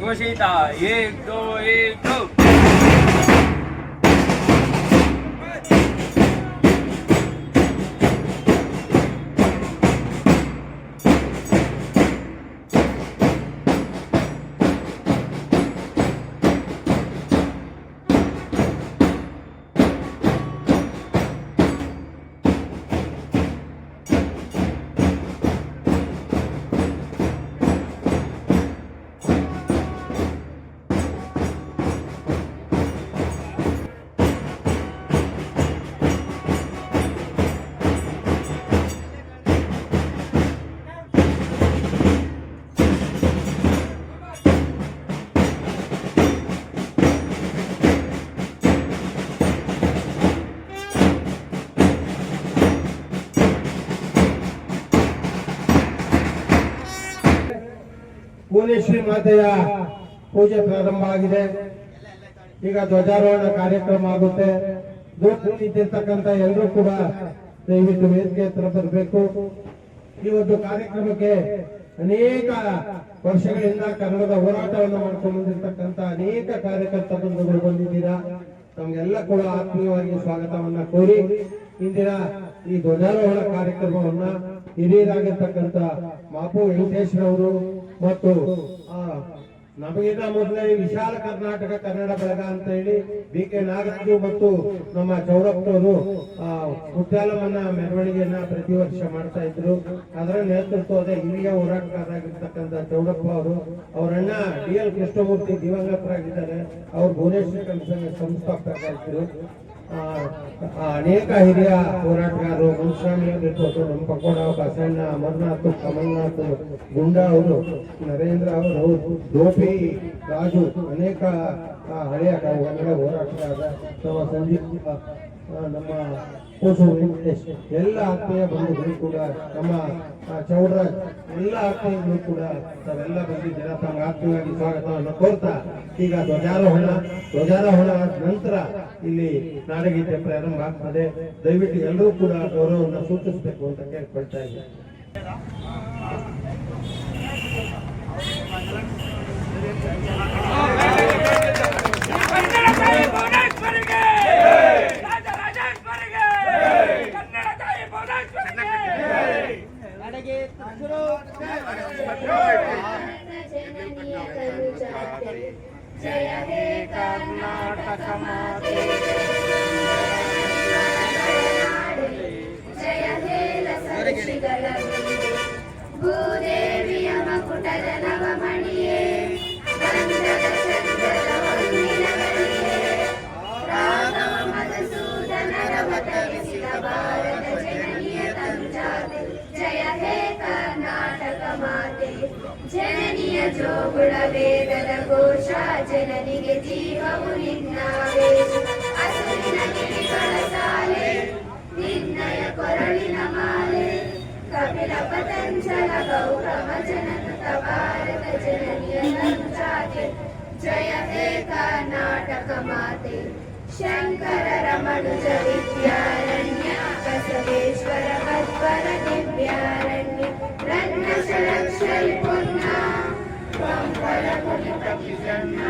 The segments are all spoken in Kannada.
घोषिता 1 2 1 2 ಭುವನೇಶ್ವರಿ ಮಾತೆಯ ಪೂಜೆ ಪ್ರಾರಂಭ ಆಗಿದೆ. ಈಗ ಧ್ವಜಾರೋಹಣ ಕಾರ್ಯಕ್ರಮ ಆಗುತ್ತೆ. ನಿಂತಿರ್ತಕ್ಕಂಥ ಎಲ್ಲರೂ ಕೂಡ ದಯವಿಟ್ಟು ವೇದಿಕೆ ಹತ್ರ ಬರಬೇಕು. ಈ ಒಂದು ಕಾರ್ಯಕ್ರಮಕ್ಕೆ ಅನೇಕ ವರ್ಷಗಳಿಂದ ಕನ್ನಡದ ಹೋರಾಟವನ್ನು ಮಾಡ್ಕೊಂಡು ಬಂದಿರತಕ್ಕಂಥ ಅನೇಕ ಕಾರ್ಯಕರ್ತ ಬಂಧುಗಳು ಬಂದಿದ್ದೀರಾ. ನಮ್ಗೆಲ್ಲ ಕೂಡ ಆತ್ಮೀಯವಾಗಿ ಸ್ವಾಗತವನ್ನ ಕೋರಿ ಇಂದಿನ ಈ ಧ್ವಜಾರೋಹಣ ಕಾರ್ಯಕ್ರಮವನ್ನ ಹಿರಿಯರಾಗಿರ್ತಕ್ಕಂಥ ಮಾಪು ವೆಂಕಟೇಶ್ವರವರು ಮತ್ತು ನಮಗಿಂತ ಮೊದಲೇ ವಿಶಾಲ ಕರ್ನಾಟಕ ಕನ್ನಡ ಬಳಗ ಅಂತ ಹೇಳಿ BK ನಾಗರಾಜು ಮತ್ತು ನಮ್ಮ ಚೌಡಪ್ಪನವರು ಮುತ್ಯಾಲಮ್ಮನ ಮೆರವಣಿಗೆಯನ್ನ ಪ್ರತಿ ವರ್ಷ ಮಾಡ್ತಾ ಇದ್ರು. ಅದರ ನೇತೃತ್ವದ ಹಿರಿಯ ಹೋರಾಟಗಾರರಾಗಿರ್ತಕ್ಕಂಥ ಚೌಡಪ್ಪ ಅವರು, ಅವರಣ್ಣ DL ಕೃಷ್ಣಮೂರ್ತಿ ದಿವಂಗತರಾಗಿದ್ದಾರೆ. ಅವರು ಭುವನೇಶ್ವರಿ ಸಂಸ್ಥಾಪಕರಾಗಿದ್ರು. ಅನೇಕ ಹಿರಿಯ ಹೋರಾಟಗಾರರು ಮುನ್ಸ್ವಾಮಿ ಆಗಿರ್ಬೋದು, ನಮ್ಮ ಪಕೋಡ ಬಸಣ್ಣ, ಅಮರನಾಥ್, ಕಮಲ್ನಾಥ್, ಗುಂಡಾ ಅವರು, ನರೇಂದ್ರ ಅವರು, ಗೋಪಿ, ರಾಜು, ಅನೇಕ ಹಳೆಯ ಕನ್ನಡ ಹೋರಾಟಗಾರ, ನಮ್ಮ ಸಂದೀಪ್, ನಮ್ಮ ಕೋಸು ವೆಂಕಟೇಶ್, ಎಲ್ಲ ಆತ್ಮೀಯ ಬಂಧುಗಳು ಕೂಡ, ನಮ್ಮ ಚೌಡರಾಜ್, ಎಲ್ಲ ಆತ್ಮೀಯಗಳು ಕೂಡ ತಾವೆಲ್ಲ ಬಂದಿದ್ದೀರಾ. ತಮ್ಮ ಆತ್ಮೀಯವಾಗಿ ಸ್ವಾಗತವನ್ನು ಕೋರ್ತಾ ಈಗ ಧ್ವಜಾರೋಹಣ ನಂತರ ಇಲ್ಲಿ ನಾಡಗೀತೆ ಪ್ರಾರಂಭ ಆಗ್ತದೆ. ದಯವಿಟ್ಟು ಎಲ್ಲರೂ ಕೂಡ ಗೌರವವನ್ನು ಸೂಚಿಸಬೇಕು ಅಂತ ಕೇಳ್ಕೊಳ್ತಾ ಇದ್ದೀನಿ. जय हे कर्नाटक माते, जय हे लसर्षिगलवृन्दे, भूदेविय मकुटद नवमणिये, गन्धद चन्दन वन्दिनगरिये, राघव मधुसूदन रवत विसित भारत जननीय तनुजाते, जय हे कर्नाटक माते, ಜನನಿಯ ಜೋಗುಳ ವೇದದ ಘೋಷ, ಜನನಿಗೆ ಜೀವವು ನಿನ್ನಾವೇಶ, ಅಸುರಿನ ಗಿರಿಗಳ ಸಾಲೆ, ನಿರ್ಣಯ ಕೊರಳಿನ ಮಾಲೆ, ಕಪಿಲ ಪತಂಜಲ ಗೌರವ ಜನನುತ ಭಾರತ ಜನನಿಯ ತನುಜಾತೆ, ಜಯ ಹೇ ಕರ್ನಾಟಕ ಮಾತೆ, ಶಂಕರ ರಮಣುಜ ವಿದ್ಯಾರಣ್ಯ, ಬಸವೇಶ್ವರ ಭದ್ವರ ದಿವ್ಯಾರಣ್ಯ, ರನ್ನಶಲಕ್ಷರಿ ಪುಣ್ಯ ಪಂಪಲ ಕುಲಿಪತಿ ಜನ್ನ,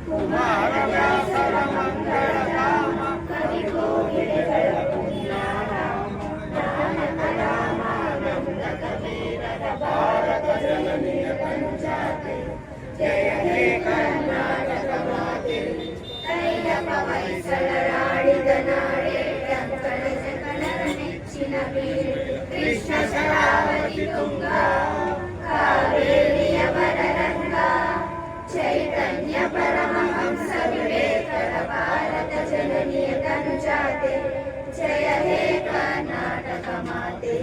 ಕುಮಾರ ವ್ಯಾಸರ ಮಂಗಳ ಧಾಮ, ಕವಿ ಕೋಗಿಲೆಗಳ ಪುಣ್ಯ ರಾಮ, ದಾನಕ ರಾಮಾನಂದ ಕಬೀರರ ಭಾರತ ಜನನಿಯ ತನುಜಾತೆ, ಜಯ ಹೇ ಕರ್ನಾಟಕ ಮಾತೆ, ಕೈಯಪ್ಪ ಹೊಯ್ಸಳರಾಡಿದ ನಾಡೆ, ಕಂಕಣ ಜಕಣರ ನೆಚ್ಚಿನ ಬೀಡು, ಕೃಷ್ಣ ಶರಾವತಿ ತುಂಗ, ಕಾವೇರಿಯ ವರರಂಗ, ಚೈತನ್ಯ ಪರಮಹಂಸ ವಿವೇಕರ ಭಾರತ ಜನನಿಯ ತನುಜಾತೆ, ಜಯ ಹೇ ಕರ್ನಾಟಕ ಮಾತೆ,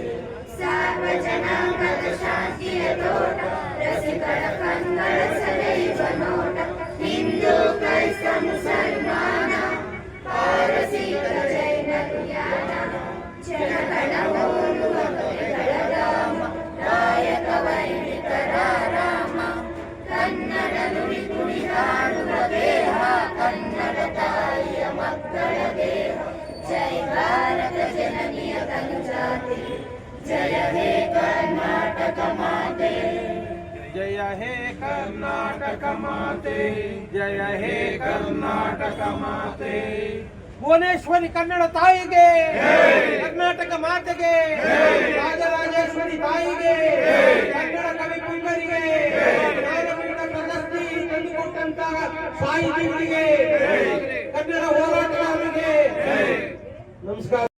ಸಾರ್ವಜನಾಂಗದ ಶಾಂತಿಯ ತೋಟ, ರಸಿಕರ ಕಂಗಳ ಸಲೈವ ನೋಟ, ಹಿಂದೂ ಕ್ರೈಸ್ತ ಮುಸಲ್ಮಾನ, ಪಾರಸೀಕ ಜೈನ ತುಯಾನ, ಜನಗಳ ಹೋಲುವ ಕೊಲೆಗಳ ಧಾಮ, ನಾಯಕ ವೈಣಿಕರ ರಾಮ, ಕನ್ನಡ ನುಡಿ ಕುಡಿ ಹಾಡುವ ದೇಹ, ಕನ್ನಡ ತಾಯಿಯ ಮಕ್ಕಳ ದೇಹ, ಜೈ ಭಾರತ ಜನನಿಯ ತನುಜಾತೆ, ಜಯ ಹೇ ಕರ್ನಾಟಕ ಮಾತೆ, ಜಯ ಹೇ ಕರ್ನಾಟಕ ಮಾತೆ, ಜಯ ಹೇ ಕರ್ನಾಟಕ ಮಾತೆ. ಭುವನೇಶ್ವರಿ ಕನ್ನಡ ತಾಯಿಗೆ, ಕರ್ನಾಟಕ ಮಾತೆಗೆ, ರಾಜರಾಜೇಶ್ವರಿ ತಾಯಿಗೆ, ಕನ್ನಡ ಕವಿ ಪುಂಗರಿಗೆ, ಜ್ಞಾನಪೀಠ ಪ್ರಶಸ್ತಿ ತಂದುಕೊಟ್ಟಂತಹ ಸಾಹಿತಿಗಳಿಗೆ, ಕನ್ನಡ ಹೋರಾಟಗಾರರಿಗೆ ನಮಸ್ಕಾರ.